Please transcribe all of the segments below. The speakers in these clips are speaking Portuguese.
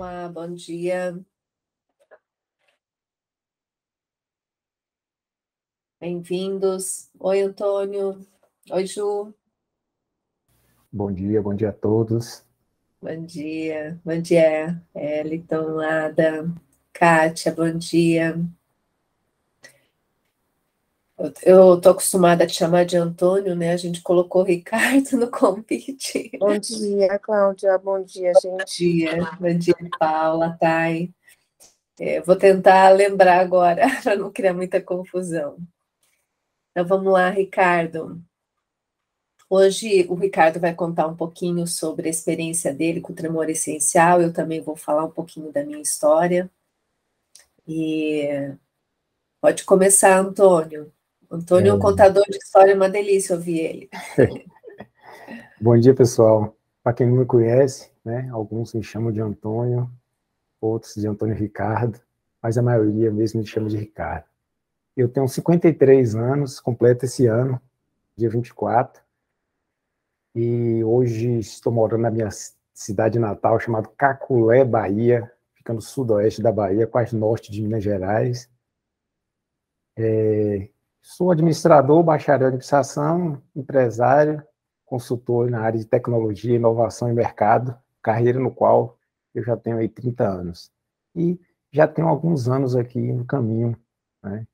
Olá, bom dia. Bem-vindos. Oi, Antônio. Oi, Ju. Bom dia a todos. Bom dia. Bom dia, Eliton, Ada, Kátia, bom dia. Eu tô acostumada a te chamar de Antônio, né? A gente colocou o Ricardo no convite. Bom dia, Cláudia. Bom dia, gente. Bom dia, Paula, Thay. Vou tentar lembrar agora, para não criar muita confusão. Então, vamos lá, Ricardo. Hoje o Ricardo vai contar um pouquinho sobre a experiência dele com o tremor essencial. Eu também vou falar um pouquinho da minha história. E pode começar, Antônio. Antônio é um contador de história, é uma delícia ouvir ele. Bom dia, pessoal. Para quem não me conhece, né, alguns me chamam de Antônio, outros de Antônio Ricardo, mas a maioria mesmo me chama de Ricardo. Eu tenho 53 anos, completo esse ano, dia 24, e hoje estou morando na minha cidade natal, chamada Caculé, Bahia, fica no sudoeste da Bahia, quase norte de Minas Gerais. Sou administrador, bacharel em administração, empresário, consultor na área de tecnologia, inovação e mercado, carreira no qual eu já tenho aí 30 anos. E já tenho alguns anos aqui no caminho, né?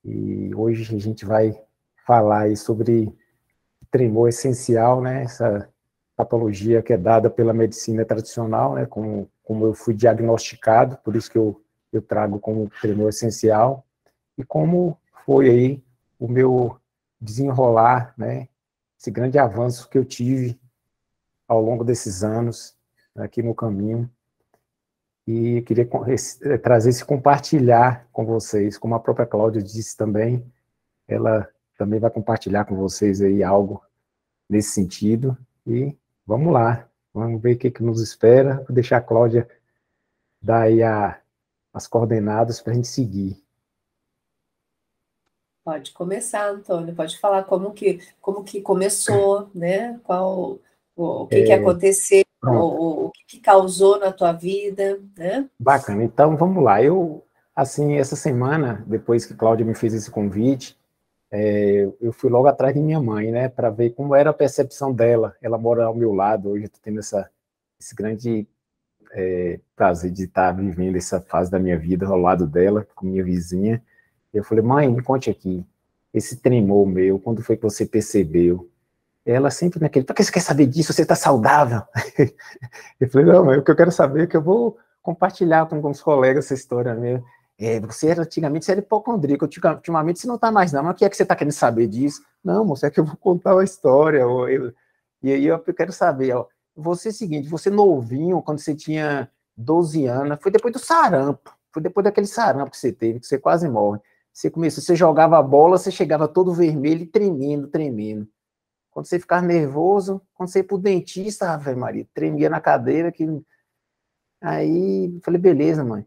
E hoje a gente vai falar aí sobre tremor essencial, né? Essa patologia que é dada pela medicina tradicional, né? Como eu fui diagnosticado, por isso que eu trago como tremor essencial, e como foi aí o meu desenrolar, né? Esse grande avanço que eu tive ao longo desses anos aqui no caminho. E queria trazer esse compartilhar com vocês, como a própria Cláudia disse também, ela também vai compartilhar com vocês aí algo nesse sentido. E vamos lá, vamos ver o que nos espera. Vou deixar a Cláudia dar aí as coordenadas para a gente seguir. Pode começar, Antônio. Pode falar como que começou, né? O que aconteceu, o que causou na tua vida, né? Bacana. Então, vamos lá. Assim, essa semana, depois que Cláudia me fez esse convite, eu fui logo atrás de minha mãe, né, para ver como era a percepção dela. Ela mora ao meu lado, hoje eu estou tendo esse grande prazer de estar vivendo essa fase da minha vida ao lado dela, com minha vizinha. Eu falei, mãe, me conte aqui, esse tremor meu, quando foi que você percebeu? Ela sempre naquele, por que você quer saber disso? Você está saudável? Eu falei, não, mas o que eu quero saber é que eu vou compartilhar com alguns colegas essa história minha. Antigamente você era hipocondríaco, ultimamente você não está mais não, mas o que é que você está querendo saber disso? Não, moça, é que eu vou contar uma história, e aí eu quero saber, ó, você é o seguinte, você novinho, quando você tinha 12 anos, foi depois do sarampo, foi depois daquele sarampo que você teve, que você quase morre, você jogava a bola, você chegava todo vermelho e tremendo, tremendo. Quando você ficava nervoso, quando você ia pro dentista, Ave Maria, tremia na cadeira, aí falei, beleza, mãe.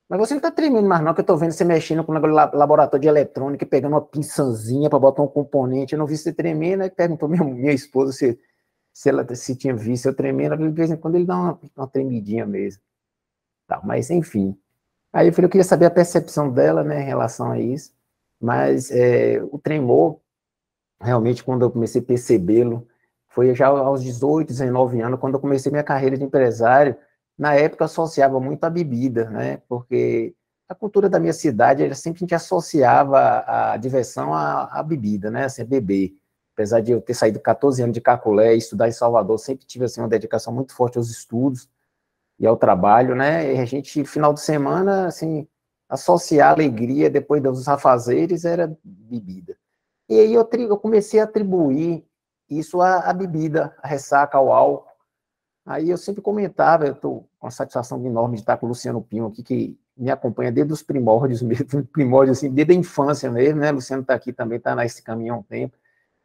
Mas você não tá tremendo mais não, que eu tô vendo você mexendo com um laboratório de eletrônica, pegando uma pinçãzinha para botar um componente, eu não vi você tremendo, aí perguntou minha esposa se tinha visto eu tremendo, de vez em quando ele dá uma tremidinha mesmo. Tá, mas enfim. Aí eu falei, eu queria saber a percepção dela, né, em relação a isso, mas o tremor, realmente, quando eu comecei a percebê-lo, foi já aos 18, 19 anos, quando eu comecei minha carreira de empresário. Na época, eu associava muito a bebida, né? Porque a cultura da minha cidade, sempre a gente associava a diversão à bebida, né? Assim, beber. Apesar de eu ter saído 14 anos de Caculé e estudar em Salvador, sempre tive assim, uma dedicação muito forte aos estudos e ao trabalho, né? E a gente, final de semana, assim, associar a alegria depois dos afazeres era bebida. E aí eu comecei a atribuir isso à bebida, à ressaca, ao álcool. Aí eu sempre comentava, eu estou com uma satisfação enorme de estar com o Luciano Pinho aqui, que me acompanha desde os primórdios mesmo, primórdios assim, desde a infância mesmo, né? O Luciano está aqui também, está nesse caminho há um tempo.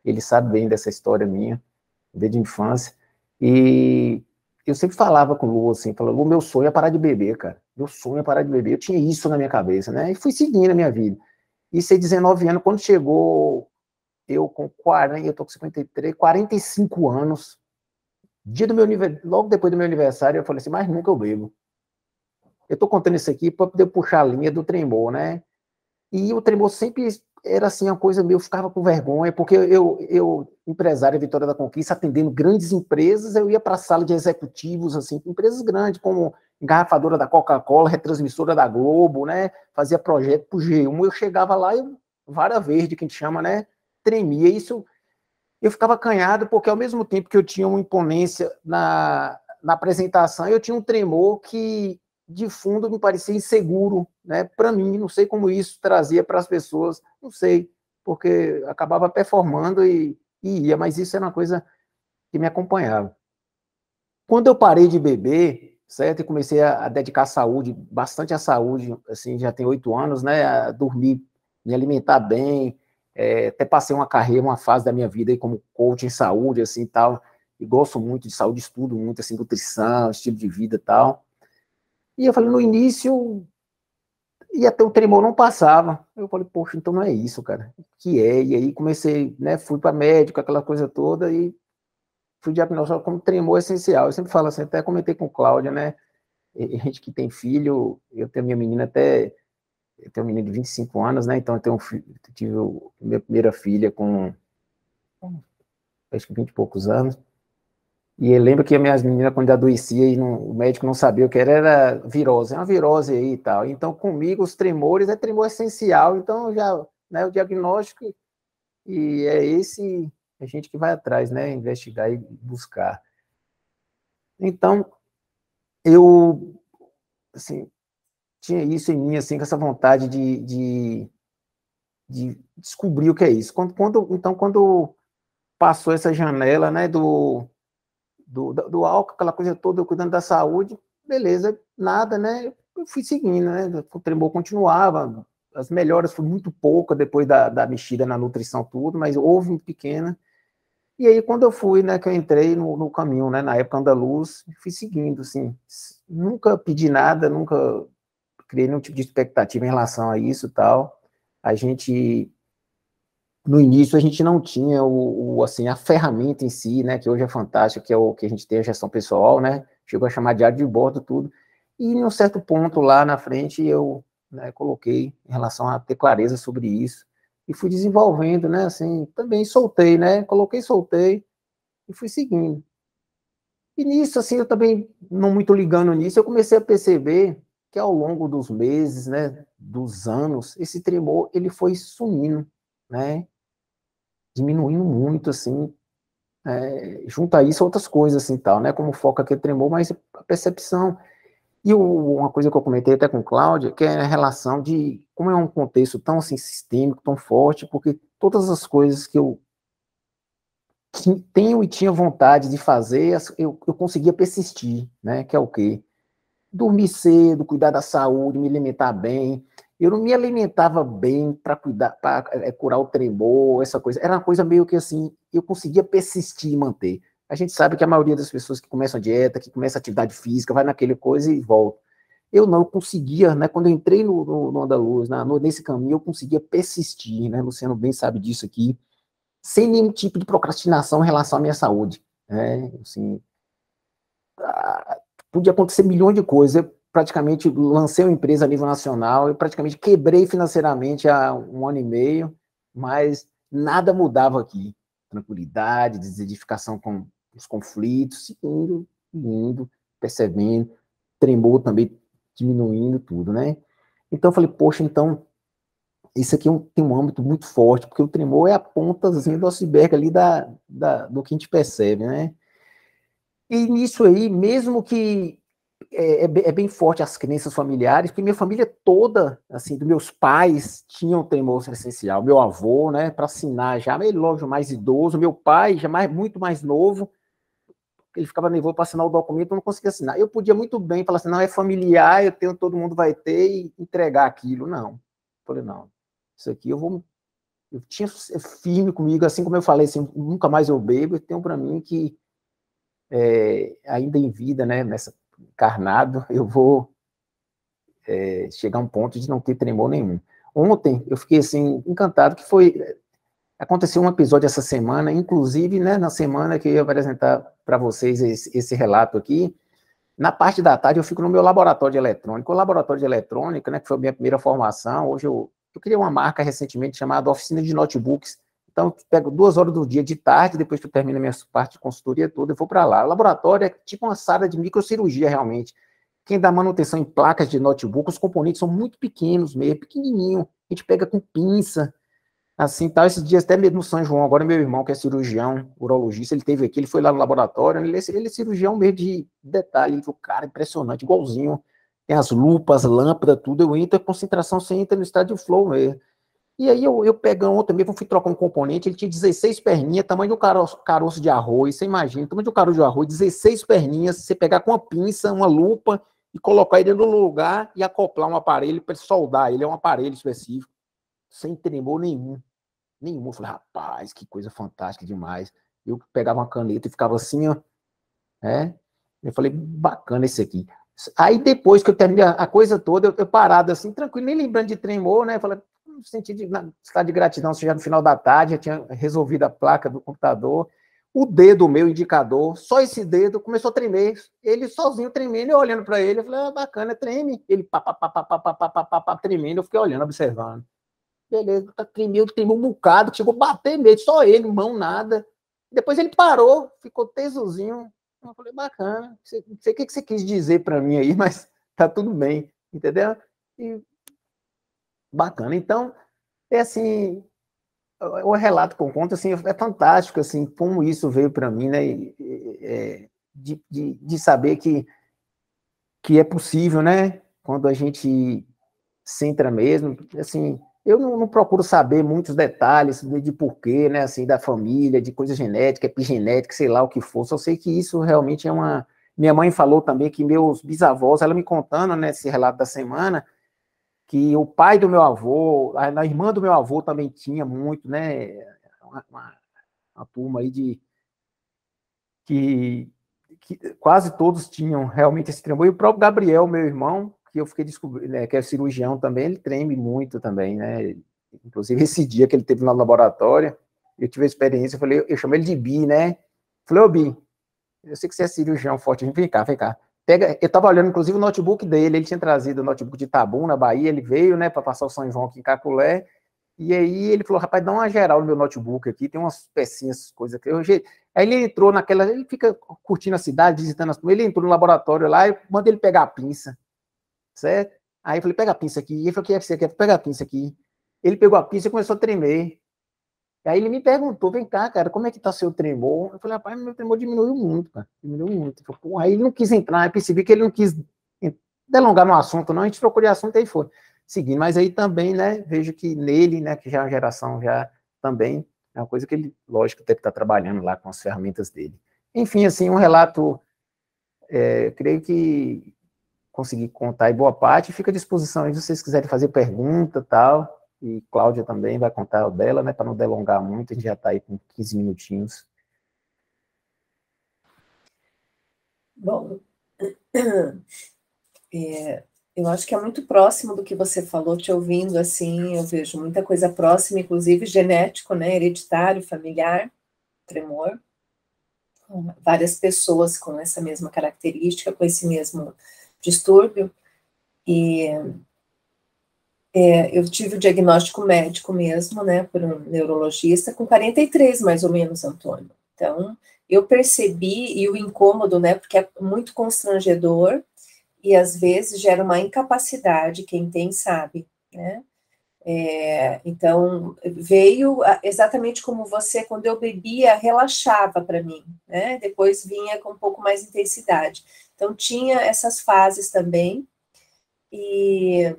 Ele sabe bem dessa história minha, desde a infância. E eu sempre falava com o Lu, assim, Lu, meu sonho é parar de beber, cara. Meu sonho é parar de beber. Eu tinha isso na minha cabeça, né? E fui seguindo a minha vida. Isso aí, 19 anos, quando chegou eu com 40, eu tô com 53, 45 anos, Logo depois do meu aniversário, eu falei assim, mas nunca eu bebo. Eu estou contando isso aqui para poder puxar a linha do tremor, né? E o tremor sempre era assim, uma coisa meio, eu ficava com vergonha, porque eu empresário Vitória da Conquista, atendendo grandes empresas, eu ia para a sala de executivos, assim, empresas grandes, como engarrafadora da Coca-Cola, retransmissora da Globo, né? Fazia projeto para o G1, eu chegava lá e vara verde, que a gente chama, né? Tremia, isso eu ficava acanhado, porque ao mesmo tempo que eu tinha uma imponência na apresentação, eu tinha um tremor que, de fundo, me parecia inseguro, né? Para mim, não sei como isso trazia para as pessoas, não sei, porque acabava performando e ia, mas isso era uma coisa que me acompanhava. Quando eu parei de beber, certo, e comecei a dedicar saúde, bastante à saúde, assim, já tem 8 anos, né? A dormir, me alimentar bem, até passei uma carreira, uma fase da minha vida aí como coach em saúde, assim, tal, e gosto muito de saúde, estudo muito, assim, nutrição, estilo de vida e tal. E eu falei, no início, ia ter o tremor, não passava. Eu falei, poxa, então não é isso, cara. Que é? E aí comecei, né, fui para médico, aquela coisa toda, e fui diagnosticado como tremor essencial. Eu sempre falo assim, até comentei com Cláudia, né, e gente que tem filho, eu tenho minha menina até, eu tenho um menino de 25 anos, né, então eu tenho tive minha primeira filha com acho que 20 e poucos anos, e eu lembro que as minhas meninas, quando adoecia, e o médico não sabia o que era virose, é uma virose aí e tal. Então, comigo, os tremores é tremor essencial, então já, né, o diagnóstico, e é esse a gente que vai atrás, né, investigar e buscar. Então, eu, assim, tinha isso em mim, assim, com essa vontade de descobrir o que é isso. Então, quando passou essa janela, né, do álcool, aquela coisa toda, eu cuidando da saúde, beleza, nada, né? Eu fui seguindo, né? O tremor continuava, as melhoras foram muito poucas depois da mexida na nutrição, tudo, mas houve uma pequena. E aí, quando eu fui, né, que eu entrei no caminho, né, na época andaluz, fui seguindo, assim, nunca pedi nada, nunca criei nenhum tipo de expectativa em relação a isso e tal. A gente no início a gente não tinha assim, a ferramenta em si, né, que hoje é fantástica, que é o que a gente tem a gestão pessoal, né, chegou a chamar diário de bordo, tudo, e em um certo ponto lá na frente eu, né, coloquei em relação a ter clareza sobre isso, e fui desenvolvendo, né, assim, também soltei, né, soltei, e fui seguindo. E nisso, assim, eu também, não muito ligando nisso, eu comecei a perceber que ao longo dos meses, né, dos anos, esse tremor, ele foi sumindo, né, diminuindo muito, assim, junto a isso outras coisas, assim, tal, né, como foca aquele tremor, mas a percepção, e uma coisa que eu comentei até com Cláudia, que é a relação de, como é um contexto tão, assim, sistêmico, tão forte, porque todas as coisas que eu tenho e tinha vontade de fazer, eu conseguia persistir, né, que é o quê? Dormir cedo, cuidar da saúde, me alimentar bem. Eu não me alimentava bem para cuidar, para curar o tremor, essa coisa. Era uma coisa meio que assim, eu conseguia persistir e manter. A gente sabe que a maioria das pessoas que começam a dieta, que começam a atividade física, vai naquele coisa e volta. Eu não conseguia, né? Quando eu entrei no Andaluz, nesse caminho, eu conseguia persistir, né? Luciano bem sabe disso aqui, sem nenhum tipo de procrastinação em relação à minha saúde, né? Assim, podia acontecer milhões de coisas. Eu praticamente lancei uma empresa a nível nacional, eu praticamente quebrei financeiramente há 1 ano e meio, mas nada mudava aqui. Tranquilidade, desedificação com os conflitos, indo, percebendo, tremor também diminuindo tudo, né? Então eu falei, poxa, então isso aqui tem um âmbito muito forte, porque o tremor é a pontazinha do iceberg ali do que a gente percebe, né? E nisso aí, mesmo que é bem forte as crenças familiares, porque minha família toda, assim, dos meus pais, tinham tremor essencial. Meu avô, né, para assinar já, ele logo mais idoso, meu pai já muito mais novo, ele ficava nervoso para assinar o documento, eu não conseguia assinar. Eu podia muito bem falar assim, não, é familiar, eu tenho, todo mundo vai ter, e entregar aquilo. Não. Eu falei, não, isso aqui eu tinha firme comigo, assim como eu falei, assim, nunca mais eu bebo, eu tenho para mim que ainda em vida, né, nessa encarnado, eu vou chegar a um ponto de não ter tremor nenhum. Ontem eu fiquei assim encantado, que foi Aconteceu um episódio essa semana, inclusive, né, na semana que eu ia apresentar para vocês esse relato aqui, na parte da tarde eu fico no meu laboratório de eletrônica. O laboratório de eletrônica, né, que foi a minha primeira formação, hoje eu criei uma marca recentemente chamada Oficina de Notebooks. Então, eu pego 2 horas do dia de tarde, depois que eu termino a minha parte de consultoria toda, eu vou para lá. O laboratório é tipo uma sala de microcirurgia, realmente. Quem dá manutenção em placas de notebook, os componentes são muito pequenos mesmo, pequenininho. A gente pega com pinça, assim, tal. Esses dias até mesmo no São João, agora meu irmão, que é cirurgião, urologista, ele teve aqui, ele foi lá no laboratório, ele é cirurgião mesmo de detalhe, ele falou, cara, impressionante, igualzinho, tem as lupas, lâmpada, tudo, eu entro, a concentração, você entra no estádio flow mesmo. E aí eu pegando ontem mesmo, fui trocar um componente, ele tinha 16 perninhas, tamanho de um caroço de arroz, você imagina, tamanho de um caroço de arroz, 16 perninhas, você pegar com uma pinça, uma lupa, e colocar ele no lugar e acoplar um aparelho para soldar, ele é um aparelho específico, sem tremor nenhum. Eu falei, rapaz, que coisa fantástica demais. Eu pegava uma caneta e ficava assim, ó, eu falei, bacana esse aqui. Aí depois que eu terminei a coisa toda, eu parado assim, tranquilo, nem lembrando de tremor, né, eu falei, senti estado de gratidão, já no final da tarde, já tinha resolvido a placa do computador, o dedo meu, indicador, só esse dedo começou a tremer, ele sozinho tremendo, eu olhando para ele, eu falei, bacana, treme, ele tremendo, eu fiquei olhando, observando. Beleza, tremeu um bocado, chegou a bater mesmo, só ele, mão, nada. Depois ele parou, ficou tesozinho. Eu falei, bacana, não sei o que você quis dizer para mim aí, mas tá tudo bem, entendeu? E, bacana. Então, é assim, o relato que eu conto, assim, é fantástico, assim, como isso veio para mim, né? De saber que é possível, né? Quando a gente centra mesmo, assim, eu não procuro saber muitos detalhes de porquê, né, assim, da família, de coisa genética, epigenética, sei lá o que for, só sei que isso realmente é uma... Minha mãe falou também que meus bisavós, ela me contando, né, esse relato da semana, que o pai do meu avô, a irmã do meu avô também tinha muito, né, uma turma aí que quase todos tinham realmente esse tremor, e o próprio Gabriel, meu irmão, que eu fiquei descobrindo, né, que é cirurgião também, ele treme muito também, né, inclusive esse dia que ele teve no laboratório, eu tive a experiência, eu chamei ele de Bi, né, falei, ô Bi, eu sei que você é cirurgião forte, vem cá, pega, eu tava olhando inclusive o notebook dele, ele tinha trazido o notebook de Itabuna, na Bahia, ele veio, né, para passar o São João aqui em Caculé, e aí ele falou, rapaz, dá uma geral no meu notebook aqui, tem umas pecinhas, coisas que aí ele entrou naquela, ele fica curtindo a cidade, visitando as coisas, ele entrou no laboratório lá, e mandei ele pegar a pinça, certo? Aí eu falei, pega a pinça aqui, ele falou, o que é que você quer? Pega a pinça aqui. Ele pegou a pinça e começou a tremer. Aí ele me perguntou, vem cá, cara, como é que tá seu tremor? Eu falei, rapaz, meu tremor diminuiu muito, cara, diminuiu muito. Falei, pô, aí ele não quis entrar, eu percebi que ele não quis delongar no assunto, não, a gente trocou de assunto e aí foi. Seguindo, mas aí também, né, vejo que nele, né, que já é uma geração já também, é uma coisa que ele, lógico, deve estar trabalhando lá com as ferramentas dele. Enfim, assim, um relato, creio que consegui contar aí boa parte, fica à disposição aí se vocês quiserem fazer pergunta e tal, e Cláudia também vai contar o dela, né, para não delongar muito, a gente já está aí com 15 minutinhos. Bom, eu acho que é muito próximo do que você falou, te ouvindo assim, eu vejo muita coisa próxima, inclusive genético, né, hereditário, familiar, tremor, várias pessoas com essa mesma característica, com esse mesmo distúrbio, e eu tive o diagnóstico médico mesmo, né, por um neurologista, com 43 mais ou menos, Antônio. Então, eu percebi, e o incômodo, né, porque é muito constrangedor, e às vezes gera uma incapacidade, quem tem sabe, né? Então, veio exatamente como você, quando eu bebia, relaxava para mim, né? Depois vinha com um pouco mais intensidade. Então, tinha essas fases também, e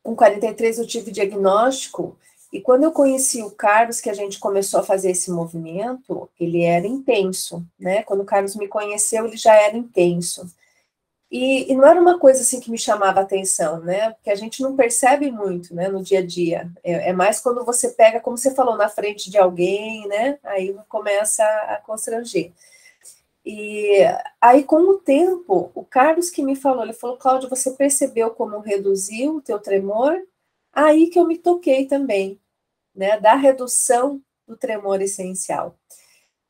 com 43 eu tive diagnóstico, e quando eu conheci o Carlos, que a gente começou a fazer esse movimento, ele era intenso, né? Quando o Carlos me conheceu, ele já era intenso. E não era uma coisa assim que me chamava a atenção, né? Porque a gente não percebe muito, né, no dia a dia. É mais quando você pega, como você falou, na frente de alguém, né? Aí começa a constranger. E aí, com o tempo, o Carlos que me falou, ele falou, Cláudia, você percebeu como reduziu o teu tremor? Aí que eu me toquei também. né, da redução do tremor essencial.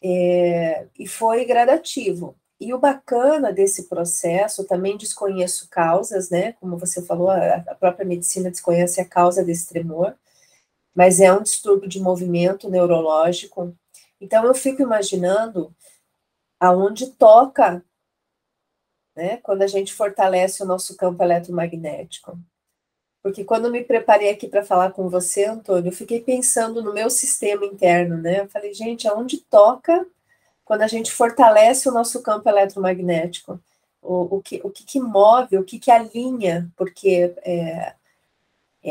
E foi gradativo. E o bacana desse processo, também desconheço causas, né, como você falou, a própria medicina desconhece a causa desse tremor, mas é um distúrbio de movimento neurológico. Então, eu fico imaginando aonde toca, né, quando a gente fortalece o nosso campo eletromagnético. Porque quando eu me preparei aqui para falar com você, Antônio, eu fiquei pensando no meu sistema interno, né? Eu falei, gente, aonde toca quando a gente fortalece o nosso campo eletromagnético? O que move, o que alinha? Porque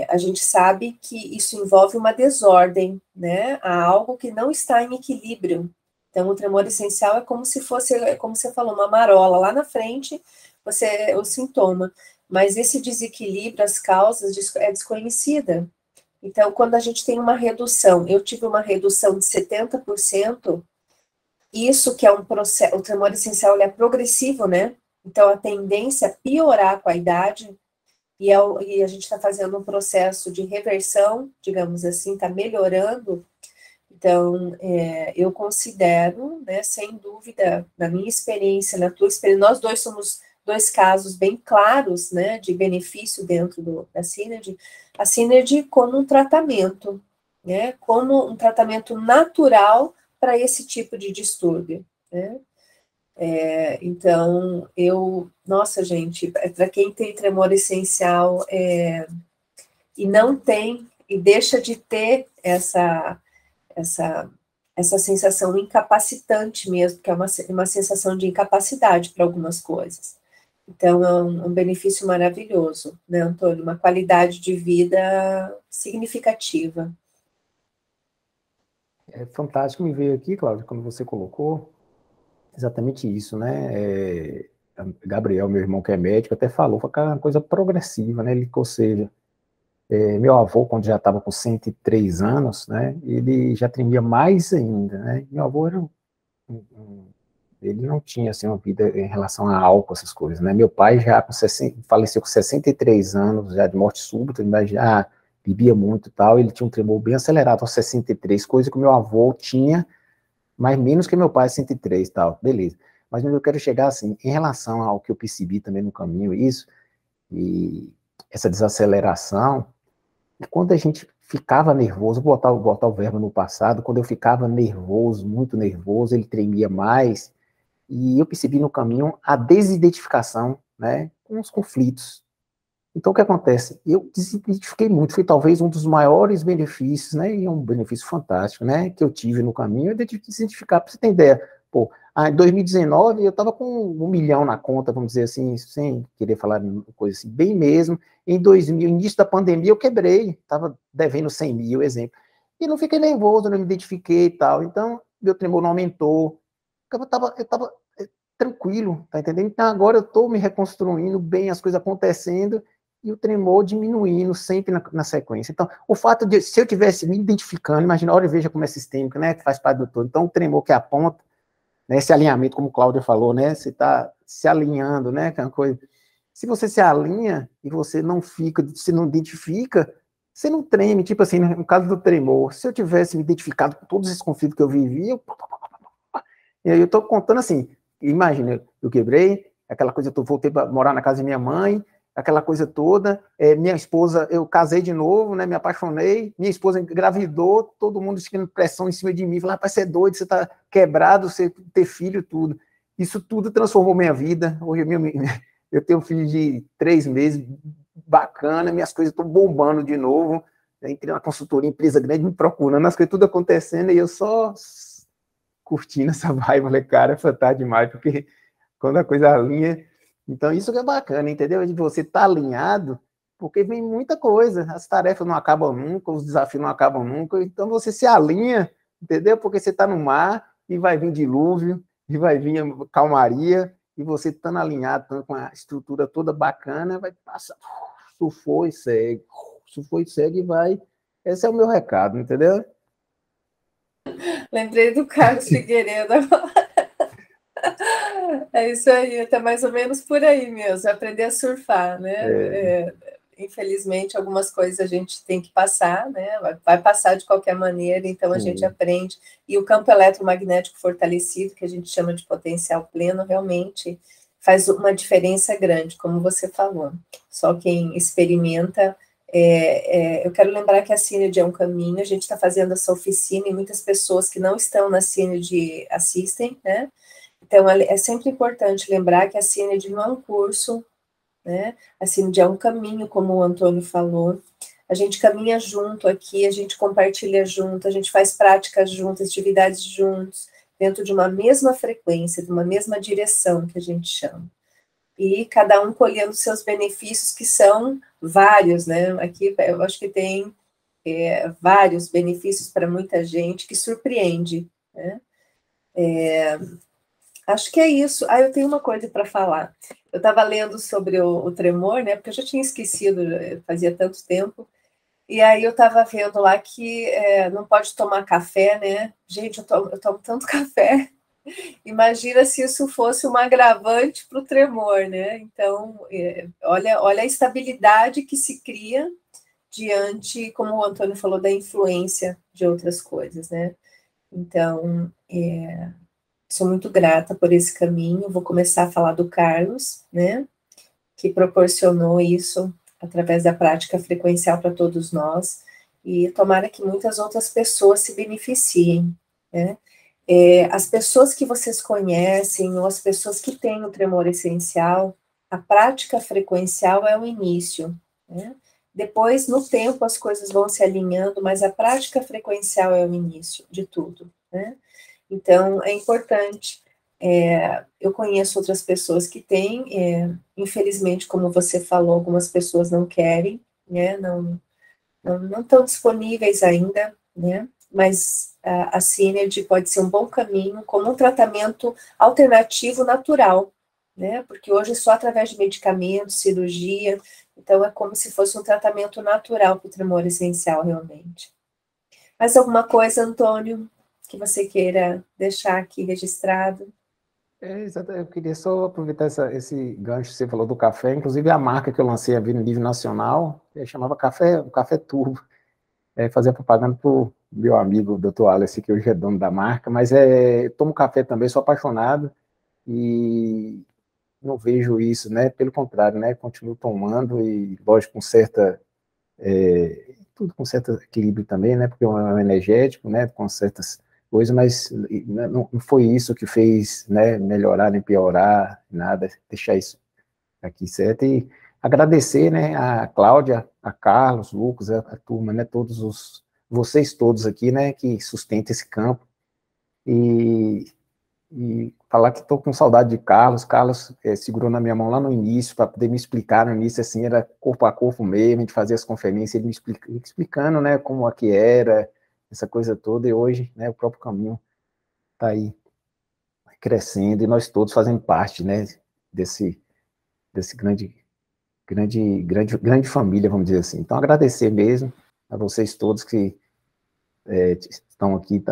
a gente sabe que isso envolve uma desordem, né? Há algo que não está em equilíbrio. Então, o tremor essencial é como se fosse, como você falou, uma marola. Lá na frente, o sintoma. Mas esse desequilíbrio, as causas, é desconhecida. Então, quando a gente tem uma redução, eu tive uma redução de 70%, isso que é um processo, o tremor essencial ele é progressivo, né? Então, a tendência é piorar com a idade, e a gente está fazendo um processo de reversão, digamos assim, está melhorando. Então, eu considero, né, sem dúvida, na minha experiência, na tua experiência, nós dois somos dois casos bem claros, né, de benefício dentro da Synergy, a Synergy como um tratamento, né, como um tratamento natural para esse tipo de distúrbio, né. Então, nossa, gente, para quem tem tremor essencial e não tem, e deixa de ter essa sensação incapacitante mesmo, que é uma sensação de incapacidade para algumas coisas. Então, é um benefício maravilhoso, né, Antônio? Uma qualidade de vida significativa. É fantástico, me veio aqui, Cláudio, quando você colocou exatamente isso, né? Gabriel, meu irmão que é médico, até falou, foi uma coisa progressiva, né? Ou seja, meu avô, quando já estava com 103 anos, né? Ele já tremia mais ainda, né? Meu avô era ele não tinha assim uma vida em relação a álcool, essas coisas, né? Meu pai já faleceu com 63 anos, já de morte súbita, mas já bebia muito e tal, ele tinha um tremor bem acelerado aos 63, coisa que o meu avô tinha, mas menos que meu pai, 103 e tal, beleza. Mas eu quero chegar assim, em relação ao que eu percebi também no caminho, isso, e essa desaceleração, e quando a gente ficava nervoso, vou botar o verbo no passado, quando eu ficava nervoso, muito nervoso, ele tremia mais, e eu percebi no caminho a desidentificação, né, com os conflitos. Então, o que acontece? Eu desidentifiquei muito, foi talvez um dos maiores benefícios, né, e é um benefício fantástico, né, que eu tive no caminho, é desidentificar, para você ter ideia. Pô, em 2019 eu estava com 1 milhão na conta, vamos dizer assim, sem querer falar coisa assim, bem mesmo. Em 2000, início da pandemia, eu quebrei, estava devendo 100 mil, exemplo. E não fiquei nervoso, não me identifiquei e tal. Então, meu tremor não aumentou. Eu estava tranquilo, tá entendendo? Então, agora eu estou me reconstruindo bem, as coisas acontecendo, e o tremor diminuindo sempre na sequência. Então, o fato de, se eu tivesse me identificando, imagina, olha, veja como é sistêmico, né, que faz parte do todo. Então, o tremor que aponta, né, esse alinhamento, como o Cláudio falou, né, você está se alinhando, né, que é uma coisa. Se você se alinha e você não fica, se não identifica, você não treme. Tipo assim, no caso do tremor, se eu tivesse me identificado com todos esses conflitos que eu vivi, e aí eu estou contando assim, imagina, eu quebrei, aquela coisa, eu voltei para morar na casa de minha mãe, aquela coisa toda, minha esposa, eu casei de novo, né, me apaixonei, minha esposa engravidou, todo mundo tendo pressão em cima de mim, falando, rapaz, você é doido, você está quebrado, você ter filho, tudo. Isso tudo transformou minha vida. Hoje eu tenho um filho de 3 meses, bacana, minhas coisas estão bombando de novo, entrei na consultoria, empresa grande, me procurando, as coisas tudo acontecendo, e eu só curtindo essa vibe, falei, cara, é fantástico demais, porque quando a coisa alinha. Então, isso que é bacana, entendeu? De você estar alinhado, porque vem muita coisa, as tarefas não acabam nunca, os desafios não acabam nunca, então você se alinha, entendeu? Porque você está no mar, e vai vir dilúvio, e vai vir calmaria, e você estando alinhado, com a estrutura toda bacana, vai passar, surfou e segue, e vai. Esse é o meu recado, entendeu? Lembrei do Carlos Figueiredo agora. É isso aí, tá mais ou menos por aí mesmo, aprender a surfar, né? infelizmente, algumas coisas a gente tem que passar, né? Vai passar de qualquer maneira, então a gente aprende. E o campo eletromagnético fortalecido, que a gente chama de potencial pleno, realmente faz uma diferença grande, como você falou. Só quem experimenta. Eu quero lembrar que a Synergy é um caminho, a gente está fazendo essa oficina e muitas pessoas que não estão na Synergy assistem, né? Então, é sempre importante lembrar que a Synergy não é um curso, né? A Synergy é um caminho, como o Antônio falou. A gente caminha junto aqui, a gente compartilha junto, a gente faz práticas juntas, atividades juntos, dentro de uma mesma frequência, de uma mesma direção, que a gente chama. E cada um colhendo seus benefícios, que são vários, né? Aqui eu acho que tem vários benefícios para muita gente, que surpreende, né? Acho que é isso. Eu tenho uma coisa para falar. Eu estava lendo sobre o tremor, né? Porque eu já tinha esquecido, fazia tanto tempo. E aí eu estava vendo lá que não pode tomar café, né? Gente, eu tomo tanto café. Imagina se isso fosse um agravante para o tremor, né? Então, olha a estabilidade que se cria diante, como o Antônio falou, da influência de outras coisas, né? Então, sou muito grata por esse caminho. Vou começar a falar do Carlos, né? Que proporcionou isso através da prática frequencial para todos nós. E tomara que muitas outras pessoas se beneficiem, né? As pessoas que vocês conhecem, ou as pessoas que têm o tremor essencial, a prática frequencial é o início, né? Depois, no tempo, as coisas vão se alinhando, mas a prática frequencial é o início de tudo, né? Então, é importante. Eu conheço outras pessoas que têm, infelizmente, como você falou, algumas pessoas não querem, né? Não estão disponíveis ainda, né? Mas a Synergy pode ser um bom caminho como um tratamento alternativo natural, né? Porque hoje só através de medicamentos, cirurgia, então é como se fosse um tratamento natural para o tremor essencial, realmente. Mais alguma coisa, Antônio, que você queira deixar aqui registrado? Exato. Eu queria só aproveitar esse gancho que você falou do café, inclusive a marca que eu lancei a no nível nacional, chamava Café Turbo. Fazia propaganda para o meu amigo, o Dr. Alice, que hoje é dono da marca, mas tomo café também, sou apaixonado e não vejo isso, né? Pelo contrário, né? Continuo tomando e, lógico, tudo com certo equilíbrio também, né? Porque é um energético, né? Com certas coisas, mas não foi isso que fez, né? Melhorar nem piorar, nada, deixar isso aqui certo. E agradecer, né, a Cláudia, a Carlos, Lucas, a turma, né, vocês todos aqui, né, que sustentam esse campo, e falar que estou com saudade de Carlos. Carlos segurou na minha mão lá no início, para poder me explicar no início, assim, era corpo a corpo mesmo, a gente fazia as conferências, ele me explicando, né, como aqui era, essa coisa toda, e hoje, né, o próprio caminho está aí crescendo, e nós todos fazemos parte, né, desse grande família, vamos dizer assim. Então, agradecer mesmo a vocês todos que estão aqui,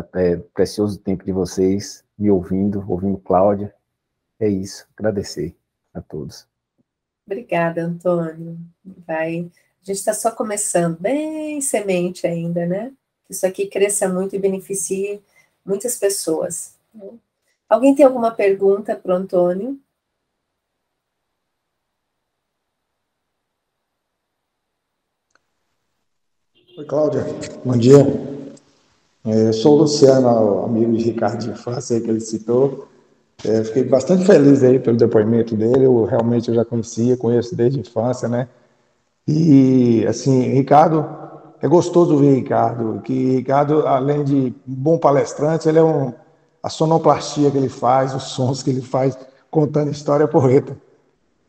precioso tempo de vocês, me ouvindo Cláudia. É isso, agradecer a todos. Obrigada, Antônio. A gente está só começando, bem semente ainda, né? Isso aqui cresça muito e beneficie muitas pessoas. Alguém tem alguma pergunta para o Antônio? Oi, Cláudia. Bom dia. Sou o Luciano, amigo de Ricardo de infância, que ele citou. Fiquei bastante feliz aí pelo depoimento dele. Eu já conheço desde a infância, né? E, assim, Ricardo, é gostoso ver Ricardo, que Ricardo, além de bom palestrante, a sonoplastia que ele faz, os sons que ele faz, contando história porreta.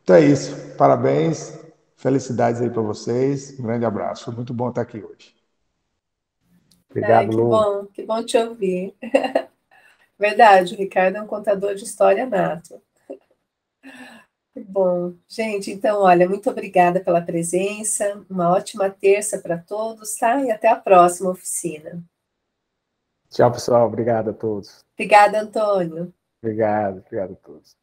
Então é isso. Parabéns, felicidades aí para vocês. Um grande abraço. Foi muito bom estar aqui hoje. Obrigado, Lu. Que bom te ouvir. Verdade, o Ricardo é um contador de história nato. Que bom. Gente, então, olha, muito obrigada pela presença, uma ótima terça para todos, tá? E até a próxima oficina. Tchau, pessoal. Obrigado a todos. Obrigada, Antônio. Obrigado a todos.